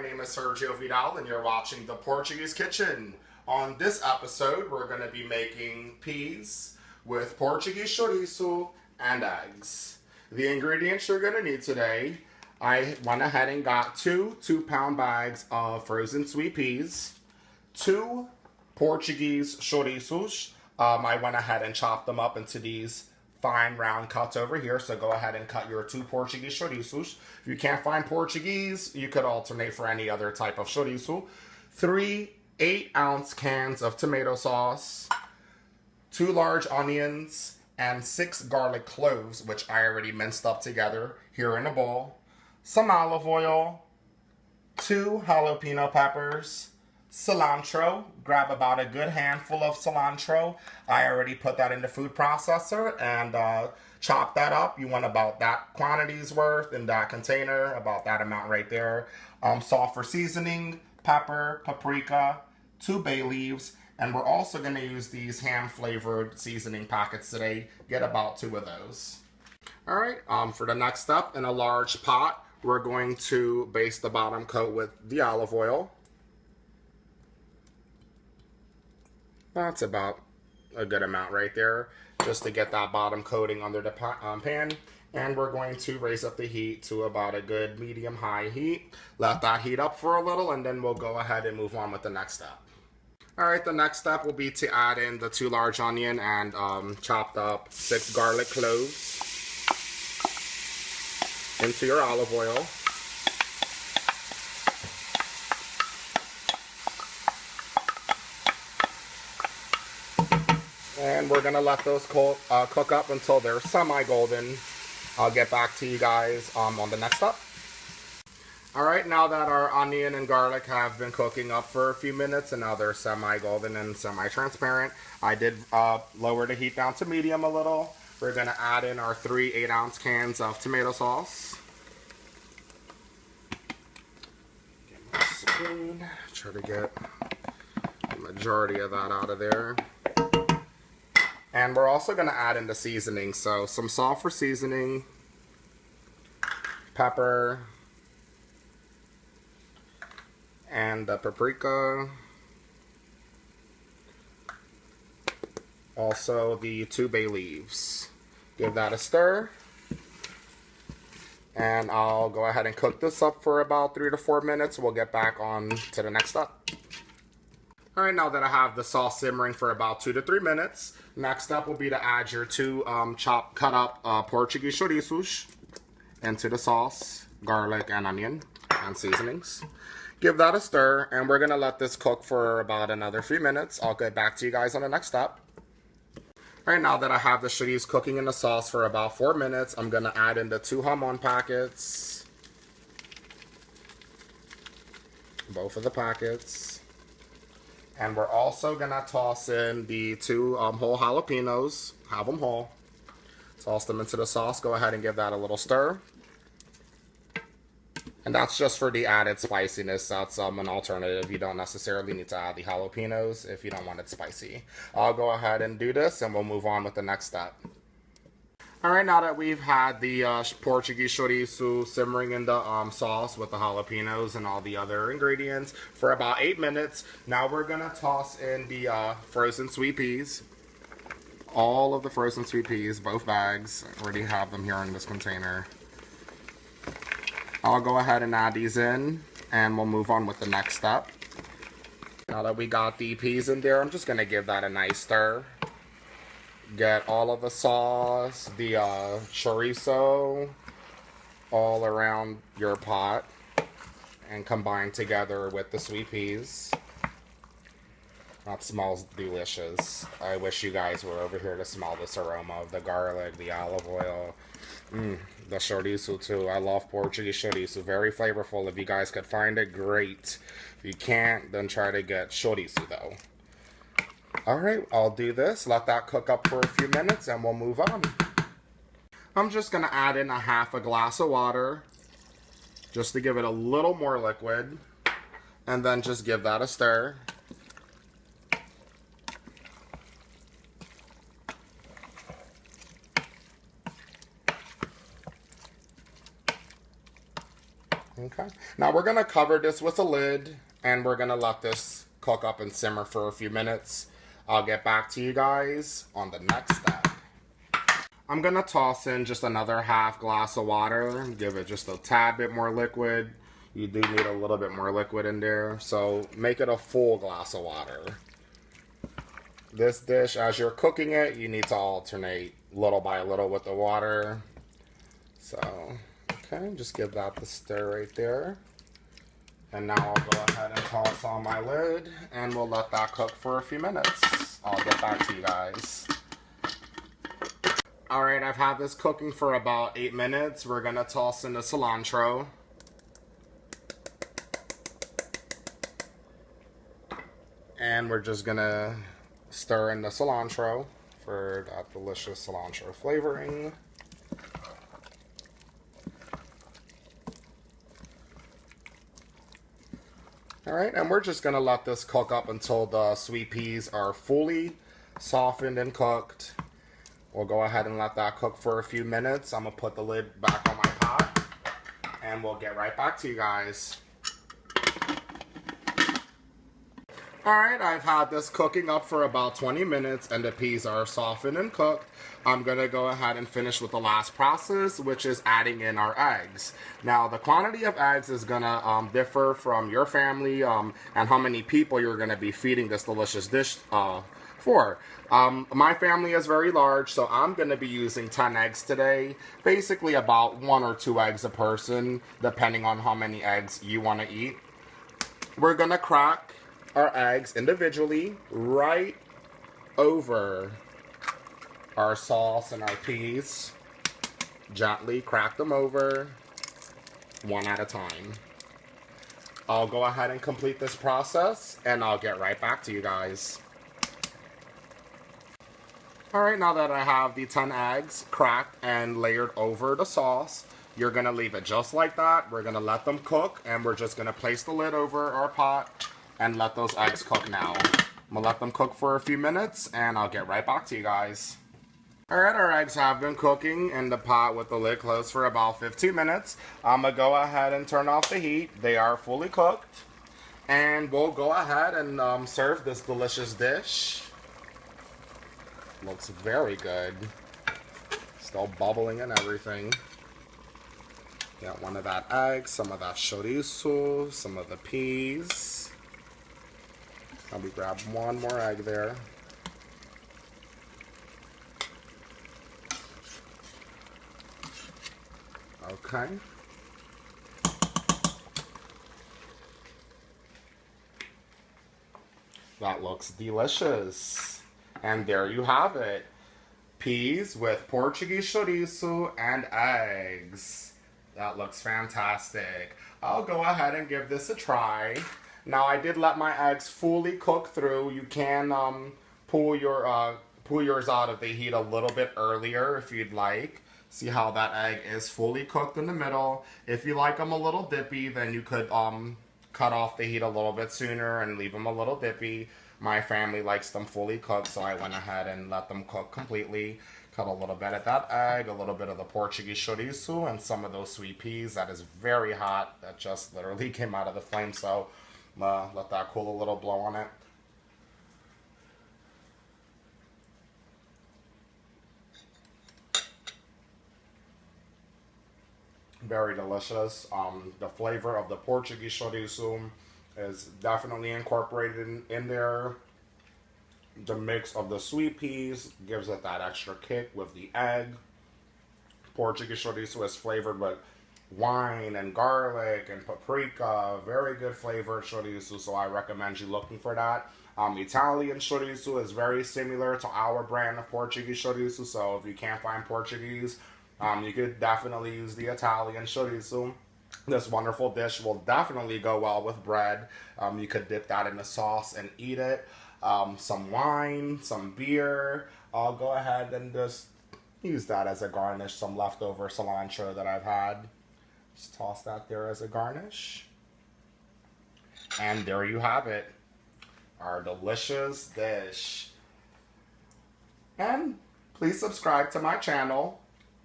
name is Sergio Vidal and you're watching the Portuguese Kitchen. On this episode, we're going to be making peas with Portuguese chouriço and eggs. The ingredients you're going to need today, I went ahead and got two 2-pound bags of frozen sweet peas, 2 Portuguese chouriços. I went ahead and chopped them up into these fine round cuts over here, so go ahead and cut your 2 Portuguese chouriços. If you can't find Portuguese, you could alternate for any other type of chouriço. 3 8-ounce cans of tomato sauce, 2 large onions, and 6 garlic cloves, which I already minced up together here in a bowl, some olive oil, 2 jalapeno peppers, cilantro. Grab about a good handful of cilantro. I already put that in the food processor and chop that up. You want about that quantity's worth in that container, about that amount right there. Salt for seasoning, pepper, paprika, 2 bay leaves, and we're also going to use these hand-flavored seasoning packets today. Get about 2 of those. All right, for the next step, in a large pot, we're going to baste the bottom coat with the olive oil. That's about a good amount right there, just to get that bottom coating under the pan. And we're going to raise up the heat to about a good medium-high heat. Let that heat up for a little, and then we'll go ahead and move on with the next step. All right, the next step will be to add in the 2 large onion and chopped up 6 garlic cloves into your olive oil. And we're going to let those cook up until they're semi-golden. I'll get back to you guys on the next step. Alright, now that our onion and garlic have been cooking up for a few minutes and now they're semi-golden and semi-transparent, I did lower the heat down to medium a little. We're going to add in our 3 8-ounce cans of tomato sauce. Get my spoon. Try to get the majority of that out of there. And we're also going to add in the seasoning. So some salt for seasoning, pepper, and the paprika. Also the 2 bay leaves. Give that a stir. And I'll go ahead and cook this up for about 3 to 4 minutes. We'll get back on to the next step. Alright, now that I have the sauce simmering for about 2 to 3 minutes, next step will be to add your 2 cut up Portuguese chouriços into the sauce, garlic and onion and seasonings. Give that a stir, and we're going to let this cook for about another 3 minutes. I'll get back to you guys on the next step. Alright, now that I have the chouriço cooking in the sauce for about 4 minutes, I'm going to add in the 2 jamon packets. Both of the packets. And we're also going to toss in the 2 whole jalapenos. Have them whole. Toss them into the sauce. Go ahead and give that a little stir. And that's just for the added spiciness. That's an alternative. You don't necessarily need to add the jalapenos if you don't want it spicy. I'll go ahead and do this and we'll move on with the next step. Alright, now that we've had the Portuguese chouriço simmering in the sauce with the jalapenos and all the other ingredients for about 8 minutes, now we're going to toss in the frozen sweet peas. All of the frozen sweet peas, both bags. I already have them here in this container. I'll go ahead and add these in and we'll move on with the next step. Now that we got the peas in there, I'm just going to give that a nice stir. Get all of the sauce, the chorizo, all around your pot and combine together with the sweet peas. That smells delicious. I wish you guys were over here to smell this aroma of the garlic, the olive oil, the chorizo too. I love Portuguese chorizo. Very flavorful. If you guys could find it, great. If you can't, then try to get chouriço though. Alright, I'll do this, let that cook up for a few minutes, and we'll move on. I'm just going to add in a half a glass of water, just to give it a little more liquid, and then just give that a stir. Okay. Now we're going to cover this with a lid, and we're going to let this cook up and simmer for a few minutes. I'll get back to you guys on the next step. I'm going to toss in just another half glass of water, give it just a tad bit more liquid. You do need a little bit more liquid in there, so make it a full glass of water. This dish, as you're cooking it, you need to alternate little by little with the water. So, okay, just give that the stir right there. And now I'll go ahead and toss on my lid, and we'll let that cook for a few minutes. I'll get back to you guys. Alright, I've had this cooking for about 8 minutes. We're going to toss in the cilantro. And we're just going to stir in the cilantro for that delicious cilantro flavoring. Alright, and we're just going to let this cook up until the sweet peas are fully softened and cooked. We'll go ahead and let that cook for a few minutes. I'm going to put the lid back on my pot, and we'll get right back to you guys. Alright, I've had this cooking up for about 20 minutes, and the peas are softened and cooked. I'm going to go ahead and finish with the last process, which is adding in our eggs. Now, the quantity of eggs is going to differ from your family and how many people you're going to be feeding this delicious dish for. My family is very large, so I'm going to be using 10 eggs today. Basically about 1 or 2 eggs a person, depending on how many eggs you want to eat. We're going to crack our eggs individually right over our sauce and our peas. Gently crack them over, one at a time. I'll go ahead and complete this process, and I'll get right back to you guys. Alright, now that I have the 10 eggs cracked and layered over the sauce, you're going to leave it just like that. We're going to let them cook, and we're just going to place the lid over our pot and let those eggs cook now. I'm going to let them cook for a few minutes, and I'll get right back to you guys. Alright, our eggs have been cooking in the pot with the lid closed for about 15 minutes. I'm going to go ahead and turn off the heat. They are fully cooked. And we'll go ahead and serve this delicious dish. Looks very good. Still bubbling and everything. Got one of that egg, some of that chouriço, some of the peas. I'll be grab one more egg there. Okay. That looks delicious. And there you have it. Peas with Portuguese chouriço and eggs. That looks fantastic. I'll go ahead and give this a try. Now, I did let my eggs fully cook through. You can pull yours out of the heat a little bit earlier if you'd like. See how that egg is fully cooked in the middle. If you like them a little dippy, then you could cut off the heat a little bit sooner and leave them a little dippy. My family likes them fully cooked, so I went ahead and let them cook completely. Cut a little bit of that egg, a little bit of the Portuguese chouriço, and some of those sweet peas. That is very hot. That just literally came out of the flame, so let that cool a little, blow on it. Very delicious. The flavor of the Portuguese chouriço is definitely incorporated in there. The mix of the sweet peas gives it that extra kick with the egg. Portuguese chouriço is flavored with wine and garlic and paprika. Very good flavored chouriço, so I recommend you looking for that. Italian chouriço is very similar to our brand of Portuguese chouriço, so if you can't find Portuguese, you could definitely use the Italian chouriço. This wonderful dish will definitely go well with bread. You could dip that in the sauce and eat it. Some wine, some beer. I'll go ahead and just use that as a garnish. Some leftover cilantro that I've had. Just toss that there as a garnish. And there you have it. Our delicious dish. And please subscribe to my channel.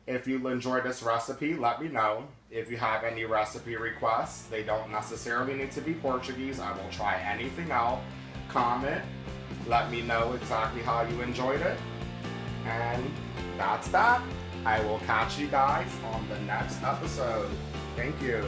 If you enjoyed this recipe, let me know. If you have any recipe requests, they don't necessarily need to be Portuguese. I will try anything out. Comment. Let me know exactly how you enjoyed it. And that's that. I will catch you guys on the next episode. Thank you.